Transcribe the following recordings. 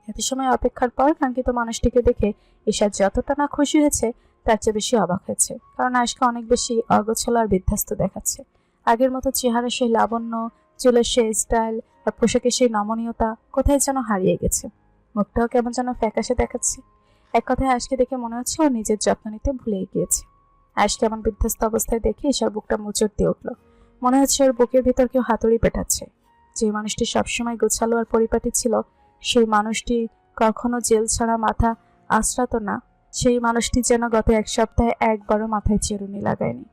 এত সময় অপেক্ষার পর কাঙ্ক্ষিত মানুষটিকে দেখে ঈশা যতটা না খুশি হয়েছে তার চেয়ে বেশি অবাক হয়েছে, কারণ আয়েশকে অনেক বেশি অগোছালো আর বিধ্বস্ত দেখাচ্ছে। আগের মতো চেহারা সেই লাবণ্য, চুলের সেই স্টাইল আর পোশাকের সেই নমনীয়তা কোথায় যেন হারিয়ে গেছে। মুখটাও কেমন যেন ফ্যাকাশে দেখাচ্ছে। এক কথায় আয়েশকে দেখে মনে হচ্ছে ও নিজের যত্ন নিতে ভুলেই গিয়েছে। আয়েশকে এমন বিধ্বস্ত অবস্থায় দেখে ঈশার বুকটা মোচড় দিয়ে উঠল। মনে হচ্ছে ওর বুকের ভিতর কেউ হাতুড়ি পেটাচ্ছে। যে মানুষটি সবসময় গোছালো আর পরিপাটি ছিল, সেই মানুষটি কখনো জেল ছাড়া মাথা আশ্রাতো না। সেই মানুষটি যেন গত এক সপ্তাহে একবারও মাথায় চিরুনি লাগায়নি।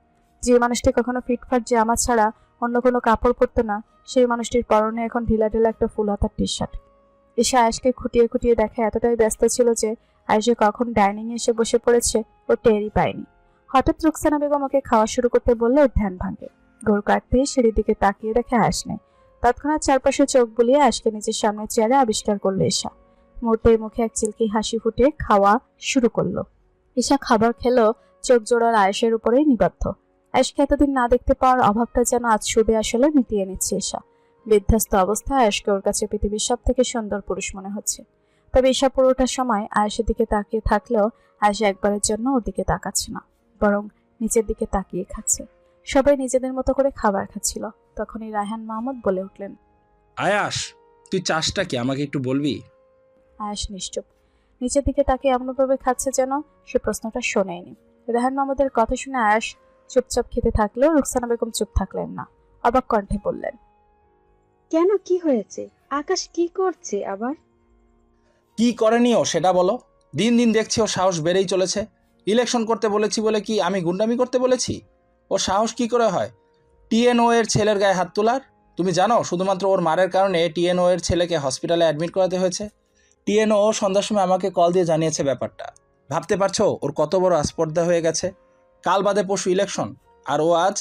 যে মানুষটি কখনো ফিটফাট জামা ছাড়া অন্য কোনো কাপড় পরতো না, সেই মানুষটির পরনে এখন ঢিলা ঢিলা একটা ফুল হাতার টি শার্ট। ঈশা আয়েশকে খুঁটিয়ে খুঁটিয়ে দেখে এতটাই ব্যস্ত ছিল যে আয়েশে কখন ডাইনিং এ এসে বসে পড়েছে ও টেরই পায়নি। হঠাৎ রুকসানা বেগম ওকে খাওয়া শুরু করতে বললে ওর ধ্যান ভাঙে। ঘোর কাটতেই সিঁড়ির দিকে তাকিয়ে দেখে আয়েশ নেই। তৎক্ষণাৎ চারপাশে চোখ বুলিয়ে আয়েশকে নিজের সামনে চেয়ারে আবিষ্কার করলো ঈশা। মুহূর্তের মুখে এক চিলকি হাসি ফুটে খাওয়া শুরু করলো। ঈশা খাবার খেলো চোখ জোড়ার আয়েশের উপরেই নিবদ্ধ। আয়েশকে এতদিন না দেখতে পাওয়ার অভাবটা যেন আজ সুদে আসলে মিটিয়ে নিচ্ছে ঈশা। বিধ্বস্ত অবস্থায় আয়েশকে ওর কাছে পৃথিবীর সব থেকে সুন্দর পুরুষ মনে হচ্ছে। তবে ঈশা পুরোটা সময় আয়েশের দিকে তাকিয়ে থাকলেও আয়েশ একবারের জন্য ওর দিকে তাকাচ্ছে না, বরং নিচের দিকে তাকিয়ে খাচ্ছে। সবাই নিজেদের মতো করে খাবার খাচ্ছিল। তখনই রায়হান মাহমুদ বলে উঠলেন, আয়াস, তুই চাষটা কি আমাকে একটু বলবি? আয়েশ নিশ্চুপ, নিচের দিকে তাকিয়ে এমনভাবে খাচ্ছে যেন সে প্রশ্নটা শোনেনি। রায়হান মাহমুদের কথা শুনে আয়েশ চুপচাপ খেতে থাকলেও রুকসানা বেগম চুপ থাকলেন না। অবাক কণ্ঠে বললেন, কেন, কি হয়েছে? আকাশ কি করছে আবার? কি করেনি ও সেটা বলো। দিন দিন দেখছি ও সাহস বেড়েই চলেছে। ইলেকশন করতে বলেছি বলে কি আমি গুন্ডামি করতে বলেছি? ও সাহস কি করে হয় টিএনও এর ছেলের গায়ে হাত তোলার? তুমি জানো শুধুমাত্র ওর মারের কারণে টিএনও এর ছেলেকে হসপিটালে অ্যাডমিট করাতে হয়েছে। টিএনও সন্ধ্যার সময় আমাকে কল দিয়ে জানিয়েছে ব্যাপারটা। ভাবতে পারছো ওর কত বড় আস্পর্ধা হয়ে গেছে? কাল বাদে পরশু ইলেকশন, আর ও আজ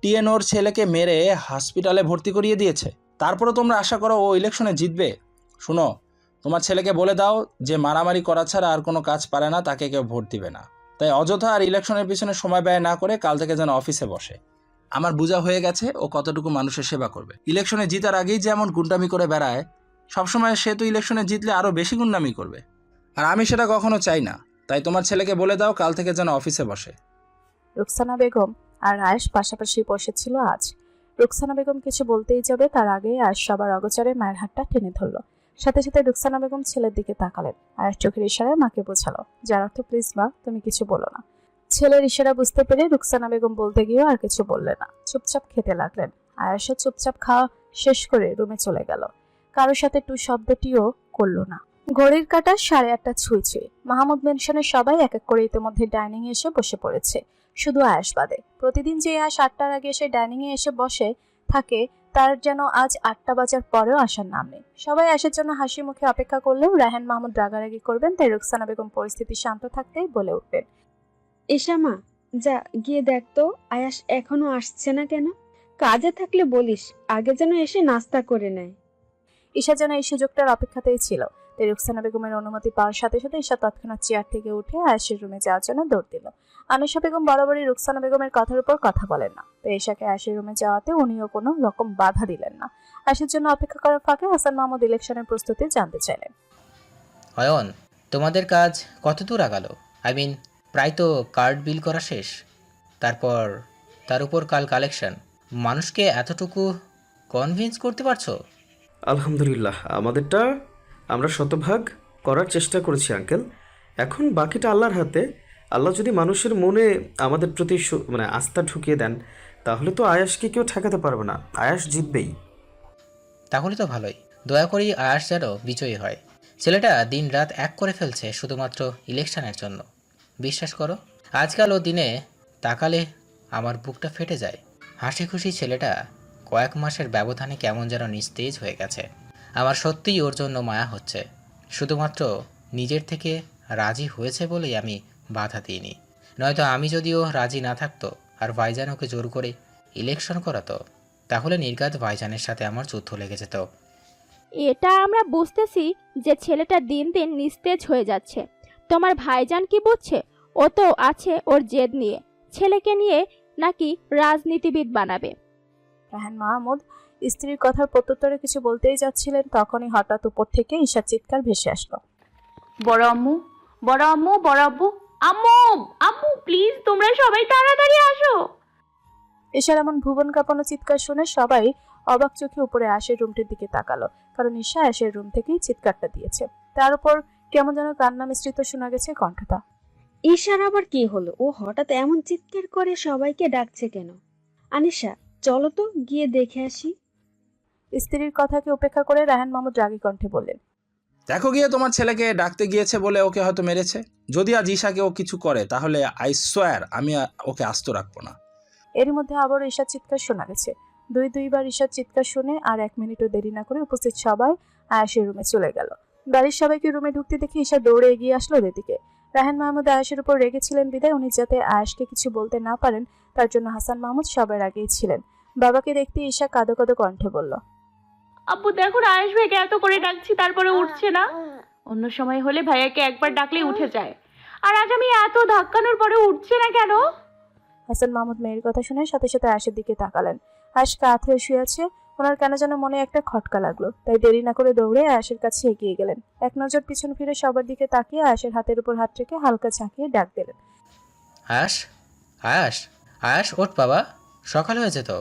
টিএনওর ছেলেকে মেরে হসপিটালে ভর্তি করিয়ে দিয়েছে। তারপরে তোমরা আশা করো ও ইলেকশনে জিতবে? শুনো, তোমার ছেলেকে বলে দাও যে মারামারি করা ছাড়া আর কোনো কাজ পারে না, তাকে কেউ ভোট দিবে না। তাই অযথা আর ইলেকশনের পিছনে সময় ব্যয় না করে কাল থেকে যেন অফিসে বসে। আমার বোঝা হয়ে গেছে ও কতটুকু মানুষের সেবা করবে। ইলেকশনে জিতার আগেই যেমন গুন্ডামি করে বেড়ায়, সবসময় সে তো ইলেকশনে জিতলে আরও বেশি গুন্ডামি করবে। আর আমি সেটা কখনো চাই না। তাই তোমার ছেলেকে বলে দাও কাল থেকে যেন অফিসে বসে। রুকসানা বেগম আর আয়েশ পাশাপাশি বসেছিল আজ। রুকসানা বেগম কিছু বলতেই যাবে তার আগে আয়েশ সবার অগোচরে মায়ের হাতটা টেনে ধরল। সাথে সাথে রুকসানা বেগম ছেলের দিকে তাকালেন। আয়েশ চোখের ইশারায় মাকে বোঝালো, যার অর্থ প্লিজ মা তুমি কিছু বলো না। ছেলের ইশারা বুঝতে পেরে রুকসানা বেগম বলতে গিয়েও আর কিছু বললেন না, চুপচাপ খেতে লাগলেন। আয়েশও চুপচাপ খাওয়া শেষ করে রুমে চলে গেল। কারোর সাথে টু শব্দটিও করলো না। ঘড়ির কাঁটা 8:30 ছুঁই। মাহমুদ মেনশনের সবাই এক এক করে ইতিমধ্যে ডাইনিং এ এসে বসে পড়েছে, শুধু আয়েশ বাদে। প্রতিদিন যে আয়েশ 8টার আগে এসে ডাইনিং এ এসে বসে থাকে, তার যেন আজ 8টা বাজার পরেও আসার নাম নেই। সবাই আয়েশের জন্য হাসি মুখে অপেক্ষা করলেও রায়হান মাহমুদ রাগারাগি করবেন, তাই রুকসানা বেগম পরিস্থিতি শান্ত থাকতেই বলে উঠলেন, এসা মা, যা গিয়ে দেখ তো আয়াস এখনো আসছে না কেন। কাজে থাকলে বলিস, আগে যেন এসে নাস্তা করে নেয়। ঈশা যেন এই সুযোগটার অপেক্ষাতেই ছিল। তাই রুকসানা বেগমের অনুমতি পাওয়ার সাথে সাথে ঈশা তৎক্ষণাৎ চেয়ার থেকে উঠে আয়েশের রুমে যাওয়ার জন্য দৌড় দিল। আনিশা বেগম বরাবরই রুকসানা বেগমের কথার উপর কথা বলেন না, তাই ঈশাকে আয়েশের রুমে যাওয়াতে উনিও কোনো রকম বাধা দিলেন না। আয়েশের জন্য অপেক্ষা করার ফাঁকে হাসান মাহমুদ ইলেকশনের প্রস্তুতি জানতে চাইলেন। অয়ন, তোমাদের কাজ কত দূর আগালো? প্রায় তো কার্ড বিল করা শেষ। তারপর তার উপর কাল কালেকশন। মানুষকে এতটুকু কনভিন্স করতে পারছো? আলহামদুলিল্লাহ, আমাদেরটা আমরা শতভাগ করার চেষ্টা করেছি আঙ্কেল। এখন বাকিটা আল্লাহর হাতে। আল্লাহ যদি মানুষের মনে আমাদের প্রতি আস্থা ঢুকিয়ে দেন, তাহলে তো আয়াসকে কেউ ঠেকাতে পারবে না। আয়াস জিতবেই। তাহলে তো ভালোই। দয়া করি আয়াস যেন বিজয়ী হয়। ছেলেটা দিন রাত এক করে ফেলছে শুধুমাত্র ইলেকশনের জন্য। বিশ্বাস করো, আজকাল ও দিনে তাকালে আমার বুকটা ফেটে যায়। হাসি খুশি ছেলেটা কয়েক মাসের ব্যবধানে কেমন যেন নিস্তেজ হয়ে গেছে। আমার সত্যিই ওর জন্য মায়া হচ্ছে। শুধুমাত্র নিজের থেকে রাজি হয়েছে বলেই আমি বাধা দিইনি। নয়তো আমি যদিও রাজি না থাকতো আর ভাইজান ওকে জোর করে ইলেকশন করাতো, তাহলে নির্ঘাত ভাইজানের সাথে আমার যুদ্ধ লেগে যেত। এটা আমরা বুঝতেছি যে ছেলেটা দিন দিন নিস্তেজ হয়ে যাচ্ছে। তোমার ভাইজান কি বুঝছে? ও তো আছে ওর জেদ নিয়ে, ছেলেকে নিয়ে নাকি রাজনীতিবিদ বানাবে। রায়হান মাহমুদ স্ত্রীর কথার প্রত্যুত্তরে কিছু বলতেই যাচ্ছিলেন, তখনই হঠাৎ উপর থেকে ঈশার চিৎকার ভেসে আসলো। বড় আম্মু, বড় আম্মু, বড় আব্বু, আম্মু, আম্মু প্লিজ তোমরা সবাই তাড়াতাড়ি আসো। ঈশার এমন ভুবন কাঁপানো চিৎকার শুনে সবাই অবাক চোখে উপরে আয়েশের রুমটির দিকে তাকালো, কারণ ঈশা আয়েশের রুম থেকেই চিৎকারটা দিয়েছে। তার উপর কেমন যেন কান্না মিশ্রিত শোনা গেছে কণ্ঠটা। ঈশার আবার কি হলো? ও হঠাৎ এমন চিৎকার করে সবাইকে ডাকছে কেন? আনিশা, চলো তো গিয়ে দেখে আসি। স্ত্রীর কথাকে উপেক্ষা করে রায়হান মাহমুদ রাগী কণ্ঠে বললেন, দেখো গিয়ে, তোমার ছেলেকে ডাকতে গিয়েছে বলে ওকে হয়তো মেরেছে। যদি আজ ঈশাকে ও কিছু করে তাহলে আই সোয়ার আমি ওকে আস্ত রাখবো না। এর মধ্যে আবারও ঈশার চিৎকার শোনা গেছে। দুইবার ঈশার চিৎকার শুনে আর 1 মিনিটও দেরি না করে উপস্থিত সবাই আয়েশের রুমে চলে গেল। বাড়ির সবাইকে রুমে ঢুকতে দেখে ঈশা দৌড়ে এগিয়ে আসলো ওদের দিকে। রায়হান মাহমুদ আয়েশের উপর রেগেছিলেন বিদায় উনি যাতে আয়েশকে কিছু বলতে না পারেন তার জন্য হাসান মাহমুদ সবার আগেই ছিলেন। বাবাকে দেখতে ঈশা কাঁদো কাঁদো কণ্ঠে বলল, আব্বু দেখো না, আয়েশ ভাইকে এত করে ডাকছি তারপরে উঠছে না। অন্য সময় হলে ভাইয়াকে একবার ডাকলেই উঠে যায়, আর আজ আমি এত ধাক্কানোর পরে উঠছে না কেন? হাসান মাহমুদ মেয়ের কথা শুনে সাথে সাথে আয়েশের দিকে তাকালেন। আয়েশ কাত হয়ে শুয়ে আছে। ওনার কেন যেন মনে একটা খটকা লাগলো, তাই দেরি না করে দৌড়ে আয়েশের কাছে এগিয়ে গেলেন। এক নজর পিছন ফিরে সবার দিকে তাকিয়ে আয়েশের হাতের উপর হাত রেখে হালকা ঝাঁকিয়ে ডাক দিলেন, আয়াস, আয়াস, আয়াস ওঠ বাবা, সকাল হয়েছে তো।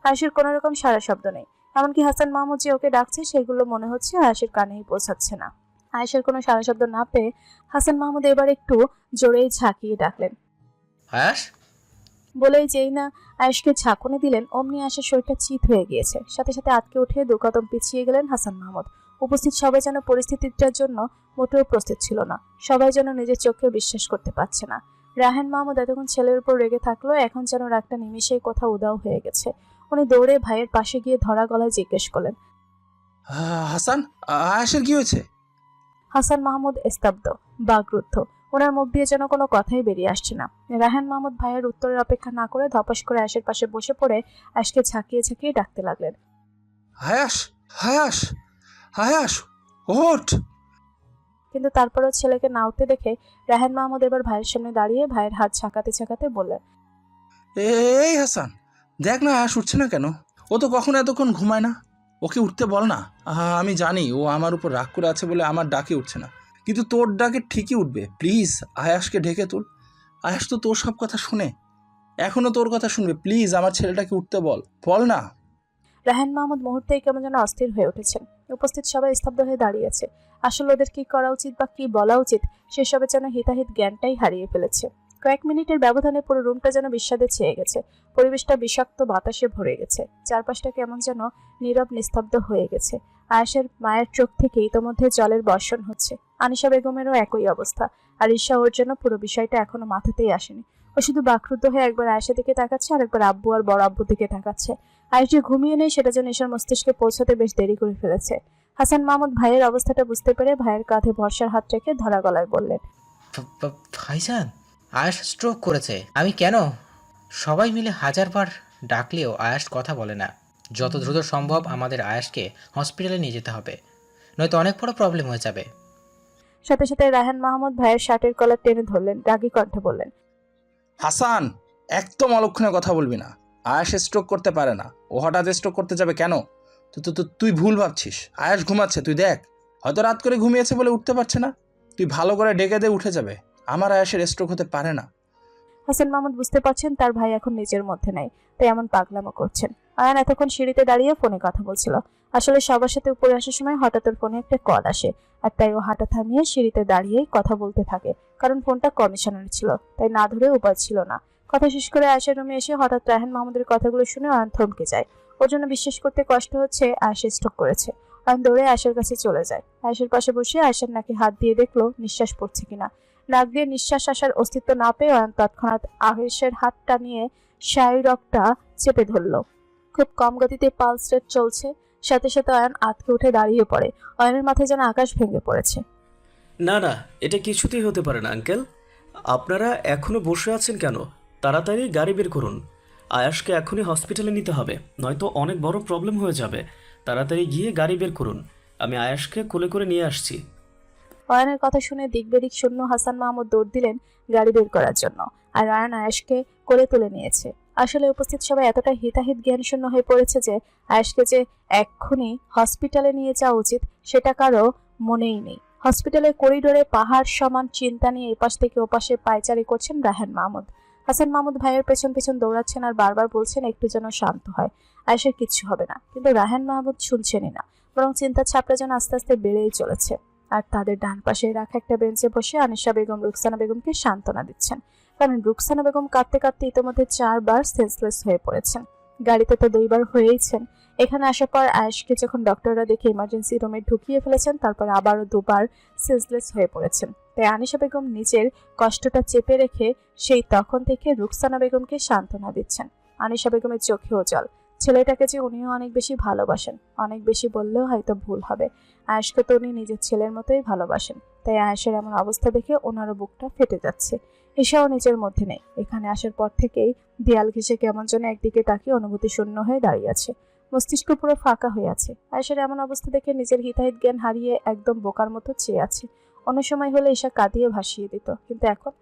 আয়েশের কোনো রকম সারা শব্দ নেই। এমনকি হাসান মাহমুদ যে ওকে ডাকছে সেগুলো মনে হচ্ছে আয়েশের কানেই পৌঁছাচ্ছে না। আয়েশের কোনো সারা শব্দ না পেয়ে হাসান মাহমুদ এবার একটু জোরেই ঝাঁকিয়ে ডাকলেন। আয়াস, বলেই যেই না আয়েশকে ঝাঁকুনি দিলেন, অমনি আয়েশের শরীরটা চিত হয়ে গিয়েছে। সাথে সাথে আটকে উঠে 2 কদম পিছিয়ে গেলেন হাসান মাহমুদ। উপস্থিত সবাই যেন পরিস্থিতিটার জন্য মোটেও প্রস্তুত ছিল না। সবাই যেন নিজের চোখে বিশ্বাস করতে পারছে না। রায়হান মাহমুদ এতক্ষণ ছেলের উপর রেগে থাকলো, এখন যেন রাগটা নিমিষেই কোথাও উধাও হয়ে গেছে। উনি দৌড়ে ভাইয়ের পাশে গিয়ে ধরা গলায় জিজ্ঞেস করলেন, হাসান, আয়েশের কি হয়েছে? হাসান মাহমুদ স্তব্ধ, বাকরুদ্ধ। ওনার মুখ দিয়ে যেন কোনো কথাই বেরিয়ে আসছে না। রায়হান মাহমুদ ভাইয়ের উত্তরের অপেক্ষা না করে ধপাস করে আয়েশের পাশে বসে পড়ে আয়েশকে ঝাঁকিয়ে ঝাঁকিয়ে ডাকতে লাগলেন, হায়াস, হায়াস, হায়াস, ওঠ। কিন্তু তারপরও ছেলেকে না উঠতে দেখে রায়হান মাহমুদ এবার ভাইয়ের সামনে দাঁড়িয়ে ভাইয়ের হাত ঝাঁকাতে ঝাঁকাতে বললেন, এই হাসান, দেখ না আয়াস উঠছে না কেন? ও তো কখনো এতক্ষণ ঘুমায় না। ওকে উঠতে বল না। আমি জানি ও আমার উপর রাগ করে আছে বলে আমার ডাকে উঠছে না, কিন্তু তোর ডাকে ঠিকই উঠবে। প্লিজ আয়াসকে ঢেকে তুল। আয়াস তো তোর সব কথা শুনে, এখনো তোর কথা শুনবে। প্লিজ আমার ছেলেটাকে উঠতে বল না। রায়হান মাহমুদ মুহূর্তেই কেমন যেন অস্থির হয়ে উঠেছেন। উপস্থিত সবাই স্তব্ধ হয়ে দাঁড়িয়ে আছে। আসলে ওদের কি করা উচিত বা কি বলা উচিত সেসবের যেন হিতাহিত জ্ঞানটাই হারিয়ে ফেলেছে। কয়েক মিনিটের ব্যবধানে পুরো রুমটা যেন বিস্বাদে ছেয়ে গেছে। পরিবেশটা বিষাক্ত বাতাসে ভরে গেছে। চারপাশটা কেমন যেন নীরব নিস্তব্ধ হয়ে গেছে। আয়েশের মায়ের চোখ থেকে ইতোমধ্যে জলের বর্ষণ হচ্ছে। আনিশা বেগমেরও একই অবস্থা। আর ঈশা ওর জন্য পুরো বিষয়টা এখনো মাথাতেই আসেনি। ও শুধু বাকরুদ্ধ হয়ে একবার আয়েশার দিকে তাকাচ্ছে আর একবার আব্বু আর বড় আব্বুর দিকে তাকাচ্ছে। আয়েশ যে ঘুমিয়ে নেই সেটা যেন ঈশার মস্তিষ্কে পৌঁছাতে বেশ দেরি করে ফেলেছে। হাসান মাহমুদ ভাইয়ের অবস্থাটা বুঝতে পেরে ভাইয়ের কাঁধে ভরসার হাত রেখে ধরা গলায় বললেন, ভাইজান, আয়াস স্ট্রোক করেছে। আমি কেন? সবাই মিলে 1000বার ডাকলেও আয়াস কথা বলে না। যত দ্রুত সম্ভব আমাদের আয়াসকে হসপিটালে নিয়ে যেতে হবে, নয়তো অনেক বড় প্রবলেম হয়ে যাবে। সাথে সাথে রায়হান মাহমুদ ভাইয়ের শার্টের কলার টেনে ধরলেন, রাগী কণ্ঠে বললেন, হাসান, একদম অলক্ষণে কথা বলবি না। আয়াস স্ট্রোক করতে পারে না। ও হঠাৎ স্ট্রোক করতে যাবে কেন? তুই ভুল ভাবছিস। আয়াস ঘুমাচ্ছে, তুই দেখ। হয়তো রাত করে ঘুমিয়েছে বলে উঠতে পারছে না। তুই ভালো করে ডেকে দে, উঠে যাবে। আমার আয়াসের স্ট্রোক হতে পারে না। হাসান মাহমুদ বুঝতে পারছেন তার ভাই এখন নিজের মধ্যে নাই, তাই এমন পাগলামো করছেন। আয়ান এতক্ষণ সিঁড়িতে দাঁড়িয়ে ফোনে কথা বলছিল। আসলে সবার সাথে উপরে আসার সময় হঠাৎ ওর ফোনে একটা কল আসে, আর তাই ও হাঁটা থামিয়ে সিঁড়িতে দাঁড়িয়েই কথা বলতে থাকে। কারণ ফোনটা কমিশনার ছিল, তাই না ধরে উপায় ছিল না। কথা শেষ করে আয়েশার রুমে এসে হঠাৎ রায়হান মাহমুদের কথাগুলো শুনে আয়ান থমকে যায়। ওর জন্য বিশ্বাস করতে কষ্ট হচ্ছে আয়েশা স্ট্রোক করেছে। আয়ান দৌড়ে আয়েশার কাছে চলে যায়। আয়েশার পাশে বসে আয়েশার নাকে হাত দিয়ে দেখলো নিঃশ্বাস পড়ছে কিনা। নাক দিয়ে নিঃশ্বাস আসার অস্তিত্ব না পেয়ে অয়ন তৎক্ষণাৎ আয়েশের হাতটা নিয়ে শায়রকটা চেপে ধরল। খুব কম গতিতে পালস রেট চলছে। সাথে সাথে অয়ন আতকে উঠে দাঁড়িয়ে পড়ে। অয়নের মাথায় যেন আকাশ ভেঙে পড়েছে। না না, এটা কিছুতেই হতে পারে না আঙ্কেল। আপনারা এখনো বসে আছেন কেন? তাড়াতাড়ি গাড়ি বের করুন। আয়াশকে এখনই হসপিটালে নিতে হবে, নয়তো অনেক বড় প্রবলেম হয়ে যাবে। তাড়াতাড়ি গিয়ে গাড়ি বের করুন, আমি আয়াশকে কোলে করে নিয়ে আসছি। অয়নের কথা শুনে দিকবেদিক শূন্য হাসান মাহমুদ দৌড় দিলেন গাড়ি বের করার জন্য। আর অয়ন আয়েশকে কোলে তুলে নিয়েছে। আসলে উপস্থিত সবাই এতটা হিতাহিত জ্ঞানশূন্য হয়ে পড়েছে যে আয়েশকে যে এক্ষুনি হসপিটালে নিয়ে যাওয়া উচিত সেটা কারো মনেই নেই। হসপিটালের করিডোরে পাহাড় সমান চিন্তা নিয়ে এপাশ থেকে ওপাশে পায়চারি করছেন রায়হান মাহমুদ। হাসান মাহমুদ ভাইয়ের পেছন পেছন দৌড়াচ্ছেন আর বারবার বলছেন একটু যেন শান্ত হয়, আয়েশের কিচ্ছু হবে না। কিন্তু রায়হান মাহমুদ শুনছেনই না, বরং চিন্তার ছাপটা যেন আস্তে আস্তে বেড়েই চলেছে। আর তাদের ডান পাশে রাখা একটা বেঞ্চে বসে আনিশা বেগম রুকসানা বেগমকে সান্ত্বনা দিচ্ছেন, কারণ রুকসানা বেগম কাঁদতে কাঁদতে ইতিমধ্যে 4 বার সেন্সলেস হয়ে পড়েছেন। গাড়িতে তো 2 বার হয়েইছেন। এখানে আসার পর আয়েশকে যখন ডক্টররা দেখে ইমার্জেন্সি রুমে ঢুকিয়ে ফেলেছেন, তারপর আবারও 2 বার সেন্সলেস হয়ে পড়েছেন। তাই আনিশা বেগম নিজের কষ্টটা চেপে রেখে সেই তখন থেকে রুকসানা বেগমকে সান্ত্বনা দিচ্ছেন। আনিশা বেগমের চোখেও জল। ছেলেটাকে যে উনিও অনেক বেশি ভালোবাসেন, অনেক বেশি বললেও হয়তো ভুল হবে। আয়েশকে তো উনি নিজের ছেলের মতোই ভালোবাসেন। তাই আয়েশের এমন অবস্থা দেখে ওনারও বুকটা ফেটে যাচ্ছে। ঈশাও নিজের মধ্যে নেই। এখানে আসার পর থেকেই দেয়াল ঘেঁষে কেমন যেন একদিকে তাকিয়ে অনুভূতি শূন্য হয়ে দাঁড়িয়ে আছে। মস্তিষ্ক পুরো ফাঁকা হয়ে আছে। আয়েশের এমন অবস্থা দেখে নিজের হিতাহিত জ্ঞান হারিয়ে একদম বোকার মতো চেয়ে আছে। অন্য সময় হলে ঈশা কাঁদিয়ে ভাসিয়ে দিত, কিন্তু এখন